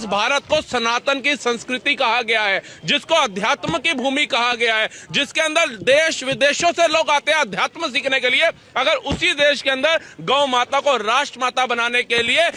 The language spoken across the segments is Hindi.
भारत को सनातन की संस्कृति कहा गया है, जिसको अध्यात्म की भूमि कहा गया है, जिसके अंदर देश विदेशों से लोग आते हैं अध्यात्म सीखने के लिए, अगर उसी देश के अंदर गौ माता को राष्ट्र माता बनाने के लिए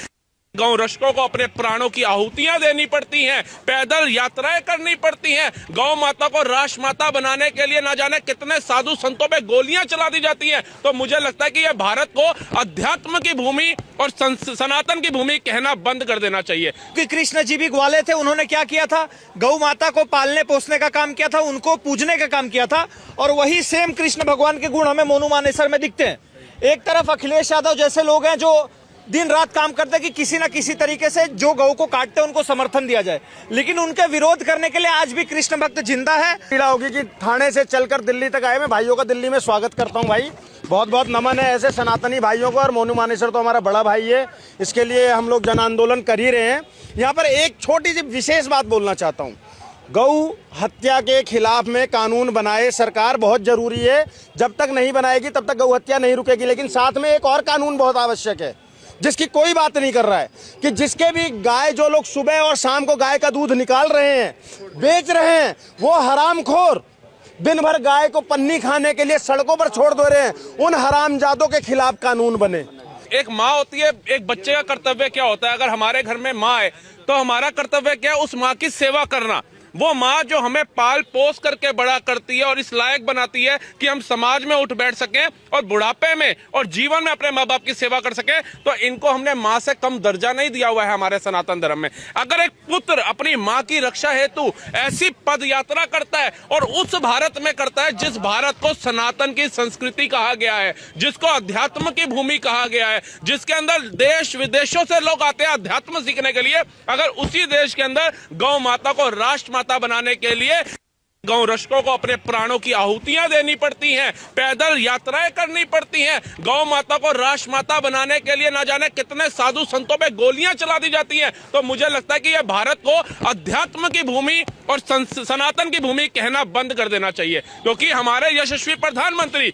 गौ रक्षकों को अपने प्राणों की आहुतियां देनी पड़ती हैं, पैदल यात्राएं करनी पड़ती हैं, गौ माता को राष्ट्र माता बनाने के लिए ना जाने कितने साधु संतों पे गोलियां चला दी जाती हैं। तो मुझे लगता है कि यह भारत को अध्यात्म की भूमि और सनातन की भूमि कहना बंद कर देना चाहिए। कि कृष्ण जी भी ग्वाले थे, उन्होंने क्या किया था, गौ माता को पालने पोसने का काम किया था, उनको पूजने का काम किया था, और वही सेम कृष्ण भगवान के गुण हमें मोनू मानेसर में दिखते हैं। एक तरफ अखिलेश यादव जैसे लोग हैं जो दिन रात काम करते हैं कि किसी ना किसी तरीके से जो गौ को काटते हैं उनको समर्थन दिया जाए, लेकिन उनके विरोध करने के लिए आज भी कृष्ण भक्त जिंदा है। पीड़ा होगी कि थाने से चलकर दिल्ली तक आए। मैं भाइयों का दिल्ली में स्वागत करता हूं भाई, बहुत बहुत नमन है ऐसे सनातनी भाइयों को। और मोनू मानेसर तो हमारा बड़ा भाई है, इसके लिए हम लोग जन आंदोलन कर ही रहे हैं। यहाँ पर एक छोटी सी विशेष बात बोलना चाहता हूँ, गौ हत्या के खिलाफ में कानून बनाए सरकार, बहुत जरूरी है। जब तक नहीं बनाएगी तब तक गौ हत्या नहीं रुकेगी। लेकिन साथ में एक और कानून बहुत आवश्यक है जिसकी कोई बात नहीं कर रहा है, कि जिसके भी गाय, जो लोग सुबह और शाम को गाय का दूध निकाल रहे हैं, बेच रहे हैं, वो हरामखोर दिन भर गाय को पन्नी खाने के लिए सड़कों पर छोड़ दे रहे हैं, उन हरामजादों के खिलाफ कानून बने। एक माँ होती है, एक बच्चे का कर्तव्य क्या होता है, अगर हमारे घर में माँ है तो हमारा कर्तव्य क्या है, उस माँ की सेवा करना। वो माँ जो हमें पाल पोस करके बड़ा करती है और इस लायक बनाती है कि हम समाज में उठ बैठ सकें और बुढ़ापे में और जीवन में अपने माँ बाप की सेवा कर सकें, तो इनको हमने माँ से कम दर्जा नहीं दिया हुआ है हमारे सनातन धर्म में। अगर एक पुत्र अपनी माँ की रक्षा हेतु ऐसी पद यात्रा करता है और उस भारत में करता है जिस भारत को सनातन की संस्कृति कहा गया है, जिसको अध्यात्म की भूमि कहा गया है, जिसके अंदर देश विदेशों से लोग आते हैं अध्यात्म सीखने के लिए, अगर उसी देश के अंदर गौ माता को राष्ट्र माता बनाने के लिए गौ रक्षकों को अपने प्राणों की आहुतियां देनी पड़ती हैं, पैदल यात्राएं करनी पड़ती हैं, गौ माता को राष्ट्र माता बनाने के लिए ना जाने कितने साधु संतों पे गोलियां चला दी जाती हैं। तो मुझे लगता है कि यह भारत को अध्यात्म की भूमि और सनातन की भूमि कहना बंद कर देना चाहिए, क्योंकि हमारे यशस्वी प्रधानमंत्री,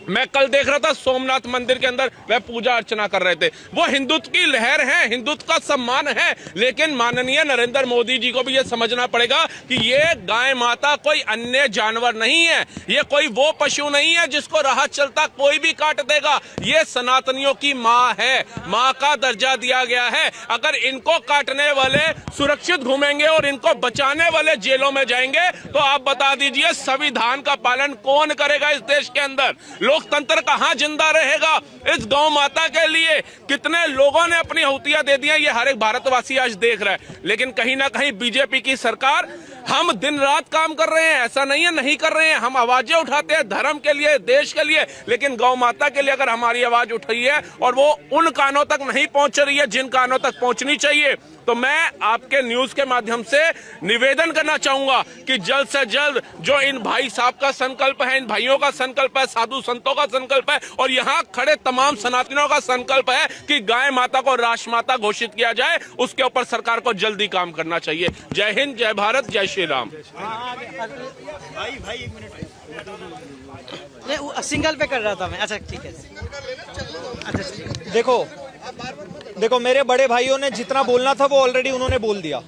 मैं कल देख रहा था सोमनाथ मंदिर के अंदर वह पूजा अर्चना कर रहे थे। वो हिंदुत्व की लहर है, हिंदुत्व का सम्मान है, लेकिन माननीय नरेंद्र मोदी जी को भी यह समझना पड़ेगा कि ये गाय माता कोई अन्य जानवर नहीं है, ये कोई वो पशु नहीं है जिसको राह चलता कोई भी काट देगा। ये सनातनियों की माँ है, माँ का दर्जा दिया गया है। अगर इनको काटने वाले सुरक्षित घूमेंगे और इनको बचाने वाले जेलों में जाएंगे तो आप बता दीजिए संविधान का पालन कौन करेगा इस देश के अंदर? लोकतंत्र कहां जिंदा रहेगा? इस गौ माता के लिए कितने लोगों ने अपनी आहुतियां दे दी हैं, ये हर एक भारतवासी आज देख रहा है। लेकिन कहीं ना कहीं बीजेपी की सरकार, हम दिन रात काम कर रहे हैं, ऐसा नहीं है नहीं कर रहे हैं, हम आवाजें उठाते हैं धर्म के लिए, देश के लिए, लेकिन गौ माता के लिए अगर हमारी आवाज उठी है और वो उन कानों तक नहीं पहुंच रही है जिन कानों तक पहुंचनी चाहिए, तो मैं आपके न्यूज के माध्यम से निवेदन करना चाहूंगा कि जल्द से जल्द जो इन भाई साहब का संकल्प है, इन भाइयों का संकल्प है, साधु संतों का संकल्प है और यहाँ खड़े तमाम सनातनियों का संकल्प है कि गाय माता को राष्ट्र माता घोषित किया जाए, उसके ऊपर सरकार को जल्दी काम करना चाहिए। जय हिंद, जय भारत, जय श्री राम। भाई एक मिनट, सिंगल पे कर रहा था मैं। अच्छा ठीक है, अच्छा देखो मेरे बड़े भाइयों ने जितना बोलना था वो ऑलरेडी उन्होंने बोल दिया,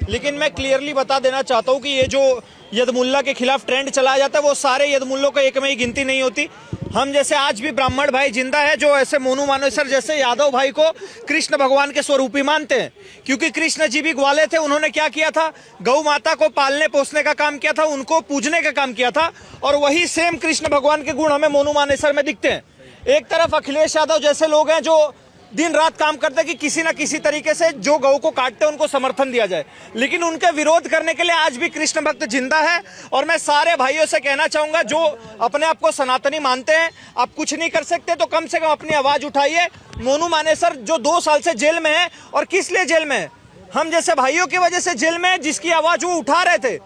लेकिन मैं क्लियरली बता देना चाहता हूँ कि ये जो यदमुल्ला के खिलाफ ट्रेंड चलाया जाता है वो सारे यदमुल्लों को एक में ही गिनती नहीं होती। हम जैसे आज भी ब्राह्मण भाई जिंदा है जो ऐसे मोनू मानेसर जैसे यादव भाई को कृष्ण भगवान के स्वरूपी मानते हैं, क्योंकि कृष्ण जी भी ग्वाले थे, उन्होंने क्या किया था, गौ माता को पालने पोसने का काम किया था, उनको पूजने का काम किया था, और वही सेम कृष्ण भगवान के गुण हमें मोनू मानेसर में दिखते हैं। एक तरफ अखिलेश यादव जैसे लोग हैं जो दिन रात काम करते हैं कि किसी ना किसी तरीके से जो गौ को काटते हैं उनको समर्थन दिया जाए, लेकिन उनके विरोध करने के लिए आज भी कृष्ण भक्त जिंदा है। और मैं सारे भाइयों से कहना चाहूंगा जो अपने आप को सनातनी मानते हैं, आप कुछ नहीं कर सकते तो कम से कम अपनी आवाज उठाइए। मोनू मानेसर जो 2 साल से जेल में है, और किस लिए जेल में है? हम जैसे भाइयों की वजह से जेल में है, जिसकी आवाज वो उठा रहे थे।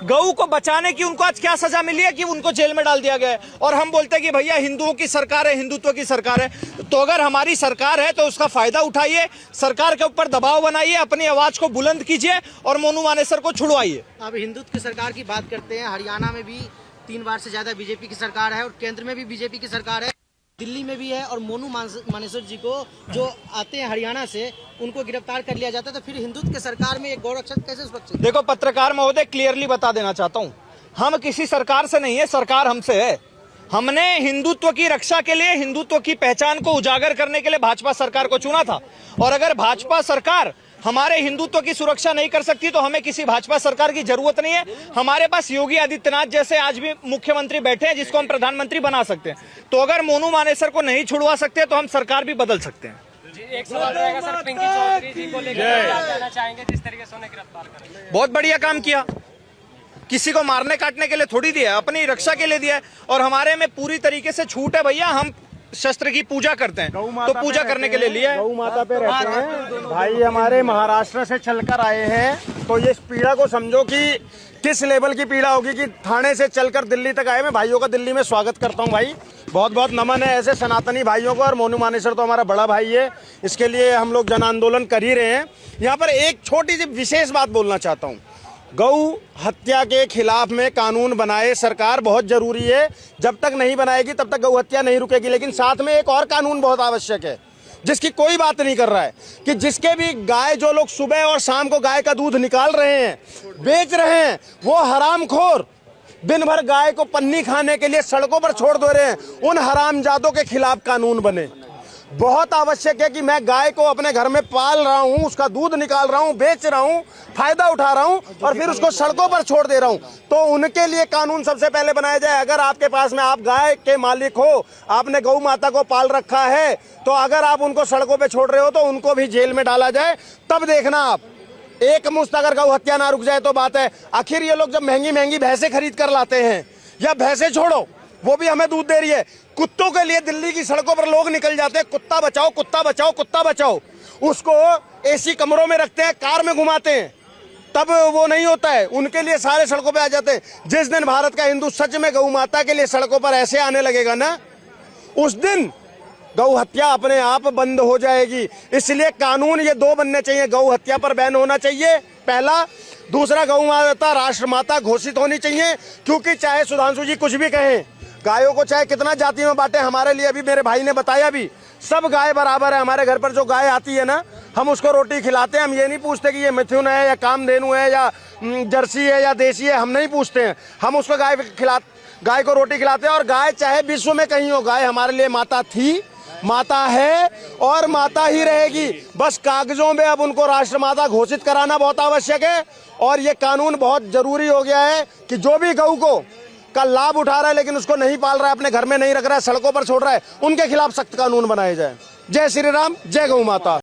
गऊ को बचाने की उनको आज क्या सजा मिली है कि उनको जेल में डाल दिया गया है? और हम बोलते हैं कि भैया हिंदुओं की सरकार है, हिंदुत्व की सरकार है। तो अगर हमारी सरकार है तो उसका फायदा उठाइए, सरकार के ऊपर दबाव बनाइए, अपनी आवाज को बुलंद कीजिए और मोनू मानेसर को छुड़वाइए। अब हिंदुत्व की सरकार की बात करते हैं, हरियाणा में भी 3 बार से ज्यादा बीजेपी की सरकार है और केंद्र में भी बीजेपी की सरकार है। दिल्ली में भी है और मोनू मानेसर जी को जो आते हैं हरियाणा से उनको गिरफ्तार कर लिया जाता है, तो फिर हिंदुत्व की सरकार में एक गौरक्षक कैसे सुरक्षित? देखो पत्रकार महोदय, क्लियरली बता देना चाहता हूं, हम किसी सरकार से नहीं है, सरकार हमसे है। हमने हिंदुत्व की रक्षा के लिए, हिंदुत्व की पहचान को उजागर करने के लिए भाजपा सरकार को चुना था। और अगर भाजपा सरकार हमारे हिंदुत्व की सुरक्षा नहीं कर सकती तो हमें किसी भाजपा सरकार की जरूरत नहीं है। हमारे पास योगी आदित्यनाथ जैसे आज भी मुख्यमंत्री बैठे हैं जिसको हम प्रधानमंत्री बना सकते हैं। तो अगर मोनू मानेसर को नहीं छुड़वा सकते तो हम सरकार भी बदल सकते हैं। एक सवाल रहेगा सर, पिंकी चौधरी जी को लेकर क्या कहना चाहेंगे जिस तरीके से उन्हें गिरफ्तार करें? बहुत बढ़िया काम किया, किसी को मारने काटने के लिए थोड़ी दिया, अपनी रक्षा के लिए दिया है। और हमारे में पूरी तरीके से छूट है भैया, हम शस्त्र की पूजा करते हैं तो पूजा करने के लिए लिया है। गौ माता पे रहते हैं भाई, हमारे महाराष्ट्र से चलकर आए हैं, तो ये पीड़ा को समझो कि किस लेवल की पीड़ा होगी कि थाने से चलकर दिल्ली तक आए। मैं भाइयों का दिल्ली में स्वागत करता हूं भाई, बहुत बहुत नमन है ऐसे सनातनी भाइयों को। और मोनू मानेसर तो हमारा बड़ा भाई है, इसके लिए हम लोग जन आंदोलन कर ही रहे हैं। यहाँ पर एक छोटी सी विशेष बात बोलना चाहता हूँ, गौ हत्या के खिलाफ में कानून बनाए सरकार, बहुत जरूरी है। जब तक नहीं बनाएगी तब तक गौ हत्या नहीं रुकेगी। लेकिन साथ में एक और कानून बहुत आवश्यक है जिसकी कोई बात नहीं कर रहा है, कि जिसके भी गाय, जो लोग सुबह और शाम को गाय का दूध निकाल रहे हैं, बेच रहे हैं, वो हरामखोर दिन भर गाय को पन्नी खाने के लिए सड़कों पर छोड़ दे रहे हैं, उन हरामजादों के खिलाफ कानून बने। बहुत आवश्यक है कि मैं गाय को अपने घर में पाल रहा हूं, उसका दूध निकाल रहा हूं, बेच रहा हूं, फायदा उठा रहा हूं और फिर उसको सड़कों पर छोड़ दे रहा हूं, तो उनके लिए कानून सबसे पहले बनाया जाए। अगर आपके पास में, आप गाय के मालिक हो, आपने गौ माता को पाल रखा है, तो अगर आप उनको सड़कों पर छोड़ रहे हो तो उनको भी जेल में डाला जाए। तब देखना आप, एक मुश्त अगर गौ हत्या ना रुक जाए तो बात है। आखिर ये लोग जब महंगी महंगी भैंसें खरीद कर लाते हैं, या भैंसें छोड़ो, वो भी हमें दूध दे रही है, कुत्तों के लिए दिल्ली की सड़कों पर लोग निकल जाते हैं, कुत्ता बचाओ कुत्ता बचाओ कुत्ता बचाओ, उसको एसी कमरों में रखते हैं, कार में घुमाते हैं, तब वो नहीं होता है, उनके लिए सारे सड़कों पे आ जाते हैं। जिस दिन भारत का हिंदू सच में गौ माता के लिए सड़कों पर ऐसे आने लगेगा ना, उस दिन गौ हत्या अपने आप बंद हो जाएगी। इसलिए कानून ये दो बनने चाहिए, गौ हत्या पर बैन होना चाहिए पहला, दूसरा गौ माता राष्ट्रमाता घोषित होनी चाहिए। क्योंकि चाहे सुधांशु जी कुछ भी कहें, गायों को चाहे कितना जाति में बांटे, हमारे लिए अभी मेरे भाई ने बताया भी, सब गाय बराबर है। हमारे घर पर जो गाय आती है ना, हम उसको रोटी खिलाते हैं, हम ये नहीं पूछते कि ये मिथुन है या कामधेनु है या जर्सी है या देसी है, हम नहीं पूछते हैं। हम उसको गाय को रोटी खिलाते हैं। और गाय चाहे विश्व में कहीं हो, गाय हमारे लिए माता थी, माता है और माता ही रहेगी। बस कागजों में अब उनको राष्ट्रमाता घोषित कराना बहुत आवश्यक है। और ये कानून बहुत जरूरी हो गया है कि जो भी गऊ को का लाभ उठा रहा है लेकिन उसको नहीं पाल रहा है, अपने घर में नहीं रख रहा है, सड़कों पर छोड़ रहा है, उनके खिलाफ सख्त कानून बनाए जाए। जय श्री राम, जय गौ माता।